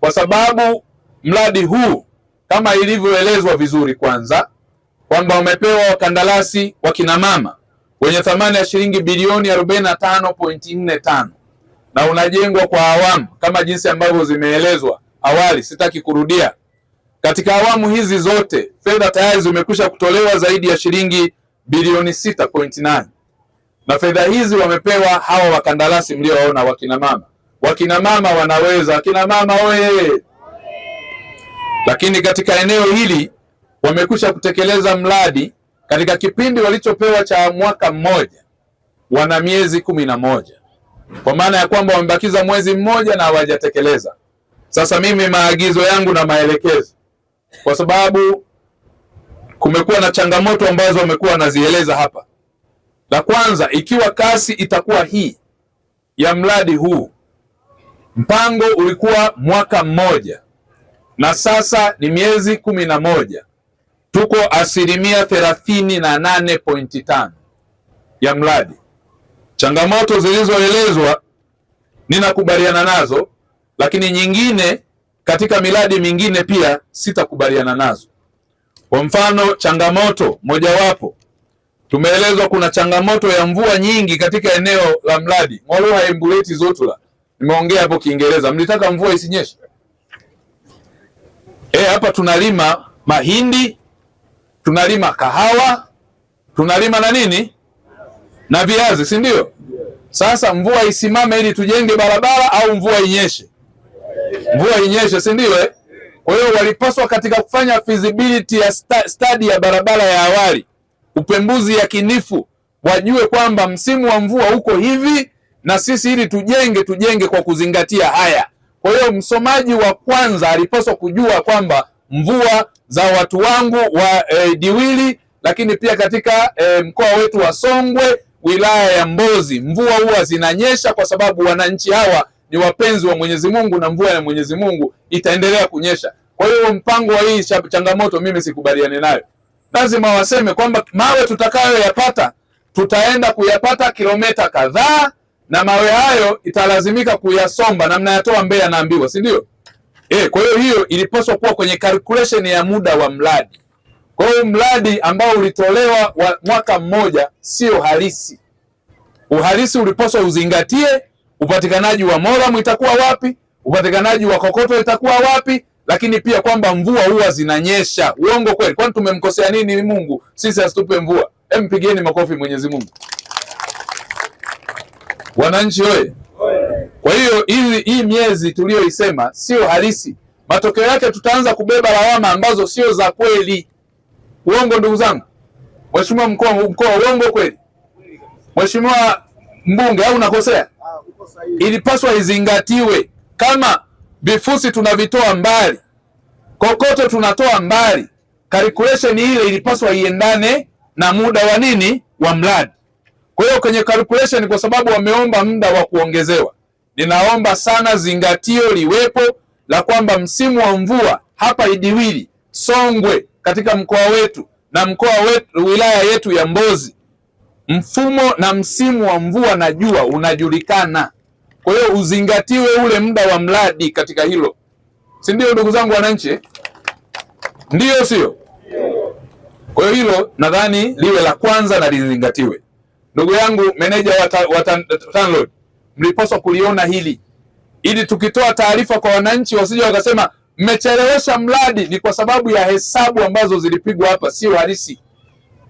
kwa sababu mradi huu kama ilivyoelezwa vizuri, kwanza kwamba umepewa wakandarasi wa kina mama wenye thamani ya shilingi bilioni 45.45 na unajengwa kwa awamu kama jinsi ambavyo zimeelezwa awali, sitaki kurudia. Katika awamu hizi zote fedha tayari zimekwisha kutolewa zaidi ya shilingi bilioni 6.8, na fedha hizi wamepewa hawa wakandarasi mliowaona wakina mama. Wakina mama wanaweza, wakina mama oye! Lakini katika eneo hili wamekwisha kutekeleza mradi katika kipindi walichopewa cha mwaka mmoja, wana miezi 11, kwa maana ya kwamba wamebakiza mwezi mmoja na hawajatekeleza. Sasa mimi maagizo yangu na maelekezo, kwa sababu kumekuwa na changamoto ambazo wamekuwa wanazieleza hapa. La kwanza, ikiwa kasi itakuwa hii ya mradi huu, mpango ulikuwa mwaka mmoja na sasa ni miezi 11, tuko 38.5% ya mradi. Changamoto zilizoelezwa ninakubaliana nazo, lakini nyingine katika miradi mingine pia sitakubaliana nazo. Kwa mfano, changamoto mojawapo tumeelezwa, kuna changamoto ya mvua nyingi katika eneo la mradi Mwaloha Embuleti Zotula. Nimeongea hapo Kiingereza, mlitaka mvua isinyeshe. Hapa tunalima mahindi, tunalima kahawa, tunalima na nini na viazi, si ndio? Sasa mvua isimame ili tujenge barabara au mvua inyeshe? Mvua inyeshe, si ndio? Kwa hiyo walipaswa katika kufanya feasibility ya study ya barabara ya awali, upembuzi yakinifu, wajue kwamba msimu wa mvua uko hivi na sisi ili tujenge kwa kuzingatia haya. Kwa hiyo msomaji wa kwanza alipaswa kujua kwamba mvua za watu wangu wa Diwili, lakini pia katika mkoa wetu wa Songwe, wilaya ya Mbozi, mvua huwa zinanyesha kwa sababu wananchi hawa ni wapenzi wa Mwenyezi Mungu na mvua ya Mwenyezi Mungu itaendelea kunyesha. Kwa hiyo mpango wa hii changamoto mimi sikubaliane nayo. Lazima waseme kwamba mawe tutakayoyapata tutaenda kuyapata kilomita kadhaa, na mawe hayo italazimika kuyasomba na mnayatoa Mbeya naambiwa, si ndio? Kwa hiyo ilipaswa kuwa kwenye calculation ya muda wa mradi. Kwa hiyo mradi ambao ulitolewa wa mwaka mmoja sio halisi. Uhalisi ulipaswa uzingatie upatikanaji wa moramu itakuwa wapi, upatikanaji wa kokoto itakuwa wapi, lakini pia kwamba mvua huwa zinanyesha. Uongo kweli? Kwani tumemkosea nini Mungu sisi asitupe mvua? Mpigieni makofi Mwenyezi Mungu. Wananchi oye! Kwa hiyo hii miezi tuliyoisema sio halisi. Matokeo yake tutaanza kubeba lawama ambazo sio za kweli. Uongo ndugu zangu? Mheshimiwa mkoa, uongo kweli? Mheshimiwa mbunge, au nakosea? Ilipaswa izingatiwe. Kama vifusi tunavitoa mbali, kokoto tunatoa mbali, calculation ile ilipaswa iendane na muda wa nini wa mradi. Kwa hiyo kwenye calculation, kwa sababu wameomba muda wa kuongezewa, ninaomba sana zingatio liwepo la kwamba msimu wa mvua hapa Idiwili, Songwe katika mkoa wetu na mkoa wetu wilaya yetu ya Mbozi, mfumo na msimu wa mvua na jua unajulikana. Kwa hiyo uzingatiwe ule muda wa mradi katika hilo, si ndio ndugu zangu wananchi? Ndio sio? Kwa hiyo hilo nadhani liwe la kwanza na lizingatiwe. Ndugu yangu meneja wa TANROADS, mlipaswa kuliona hili, ili tukitoa taarifa kwa wananchi wasije wakasema mmechelewesha mradi ni kwa sababu ya hesabu ambazo zilipigwa hapa, sio halisi.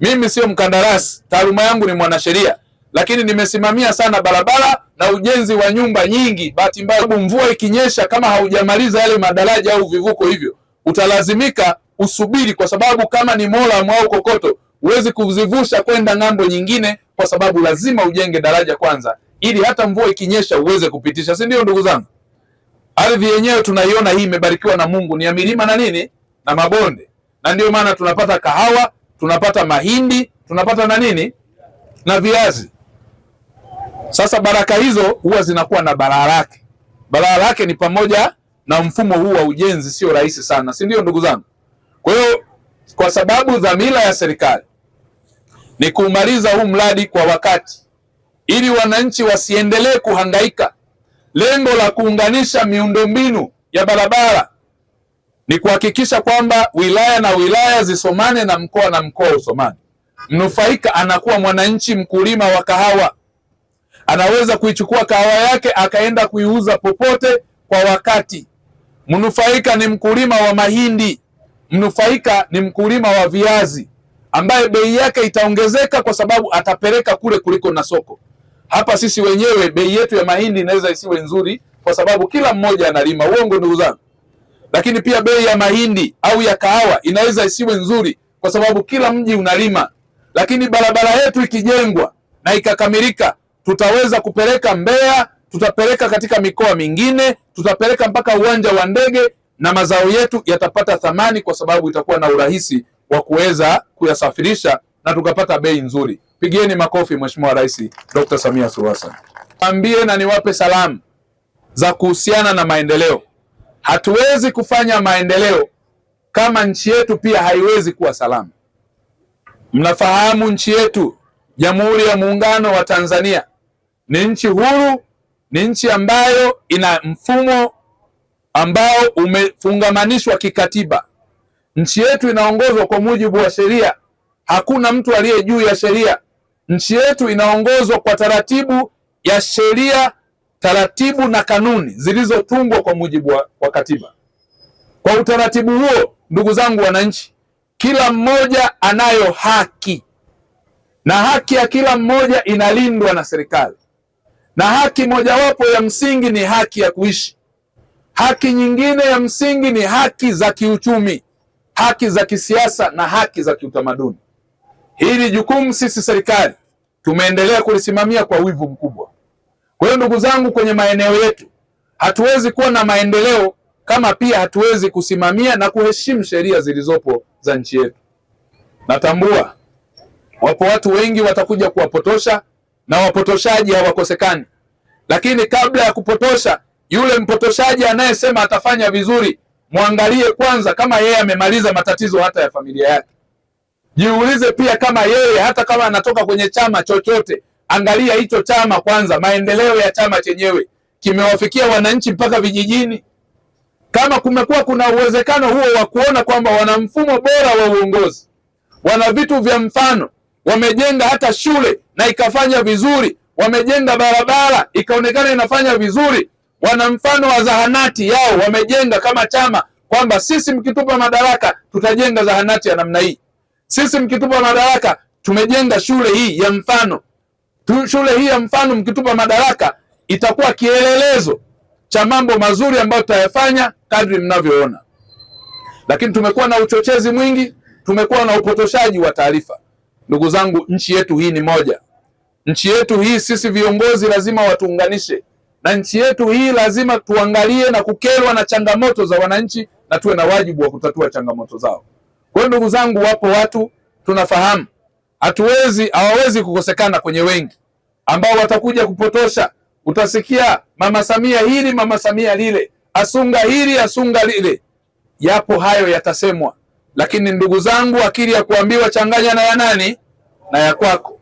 Mimi sio mkandarasi, taaluma yangu ni mwanasheria, lakini nimesimamia sana barabara na ujenzi wa nyumba nyingi. Bahati mbaya mvua ikinyesha, kama haujamaliza yale madaraja au vivuko hivyo, utalazimika usubiri, kwa sababu kama ni moram au kokoto huwezi kuzivusha kwenda ng'ambo nyingine, kwa sababu lazima ujenge daraja kwanza ili hata mvua ikinyesha uweze kupitisha, si ndio ndugu zangu? Ardhi yenyewe tunaiona hii imebarikiwa na Mungu, ni ya milima na nini na mabonde, na ndio maana tunapata kahawa, tunapata mahindi, tunapata na nini na viazi. Sasa baraka hizo huwa zinakuwa na balaa lake. Balaa lake ni pamoja na mfumo huu wa ujenzi sio rahisi sana, si ndio ndugu zangu? Kwa hiyo kwa sababu dhamira ya serikali ni kumaliza huu mradi kwa wakati ili wananchi wasiendelee kuhangaika. Lengo la kuunganisha miundombinu ya barabara ni kuhakikisha kwamba wilaya na wilaya zisomane na mkoa usomane. Mnufaika anakuwa mwananchi mkulima wa kahawa, anaweza kuichukua kahawa yake akaenda kuiuza popote kwa wakati. Mnufaika ni mkulima wa mahindi, mnufaika ni mkulima wa viazi ambaye bei yake itaongezeka kwa sababu atapeleka kule kuliko na soko. Hapa sisi wenyewe bei yetu ya mahindi inaweza isiwe nzuri kwa sababu kila mmoja analima, uongo ndugu zangu. Lakini pia bei ya mahindi au ya kahawa inaweza isiwe nzuri kwa sababu kila mji unalima. Lakini barabara yetu ikijengwa na ikakamilika, tutaweza kupeleka Mbeya, tutapeleka katika mikoa mingine, tutapeleka mpaka uwanja wa ndege, na mazao yetu yatapata thamani kwa sababu itakuwa na urahisi wa kuweza kuyasafirisha na tukapata bei nzuri. Pigieni makofi Mheshimiwa Rais Dr. Samia Suluhu Hassan. Ambie na niwape salamu za kuhusiana na maendeleo. Hatuwezi kufanya maendeleo kama nchi yetu pia haiwezi kuwa salama. Mnafahamu nchi yetu Jamhuri ya Muungano wa Tanzania ni nchi huru, ni nchi ambayo ina mfumo ambao umefungamanishwa kikatiba. Nchi yetu inaongozwa kwa mujibu wa sheria. Hakuna mtu aliye juu ya sheria. Nchi yetu inaongozwa kwa taratibu ya sheria, taratibu na kanuni zilizotungwa kwa mujibu wa katiba. Kwa utaratibu huo, ndugu zangu wananchi, kila mmoja anayo haki, na haki ya kila mmoja inalindwa na serikali. Na haki mojawapo ya msingi ni haki ya kuishi. Haki nyingine ya msingi ni haki za kiuchumi, haki za kisiasa na haki za kiutamaduni. Hili jukumu sisi serikali tumeendelea kulisimamia kwa wivu mkubwa. Kwa hiyo ndugu zangu, kwenye maeneo yetu hatuwezi kuwa na maendeleo kama pia hatuwezi kusimamia na kuheshimu sheria zilizopo za nchi yetu. Natambua wapo watu wengi watakuja kuwapotosha na wapotoshaji hawakosekani, lakini kabla ya kupotosha, yule mpotoshaji anayesema atafanya vizuri, muangalie kwanza kama yeye amemaliza matatizo hata ya familia yake. Jiulize pia kama yeye, hata kama anatoka kwenye chama chochote, angalia hicho chama kwanza, maendeleo ya chama chenyewe kimewafikia wananchi mpaka vijijini. Kama kumekuwa kuna uwezekano huo wa kuona kwamba wana mfumo bora wa uongozi, wana vitu vya mfano, wamejenga hata shule na ikafanya vizuri, wamejenga barabara ikaonekana inafanya vizuri, wana mfano wa zahanati yao wamejenga kama chama, kwamba sisi mkitupa madaraka tutajenga zahanati ya namna hii, sisi mkitupa madaraka tumejenga shule hii ya mfano. Shule hii ya mfano mkitupa madaraka itakuwa kielelezo cha mambo mazuri ambayo tutayafanya kadri mnavyoona. Lakini tumekuwa na uchochezi mwingi, tumekuwa na upotoshaji wa taarifa. Ndugu zangu, nchi yetu hii ni moja. Nchi yetu hii sisi viongozi lazima watuunganishe, na nchi yetu hii lazima tuangalie na kukerwa na changamoto za wananchi na tuwe na wajibu wa kutatua changamoto zao. Kwa hiyo ndugu zangu, wapo watu tunafahamu hawawezi kukosekana kwenye wengi ambao watakuja kupotosha. Utasikia Mama Samia hili, Mama Samia lile, asunga hili, asunga lile. Yapo hayo yatasemwa, lakini ndugu zangu, akili ya kuambiwa changanya na ya nani? Na ya kwako.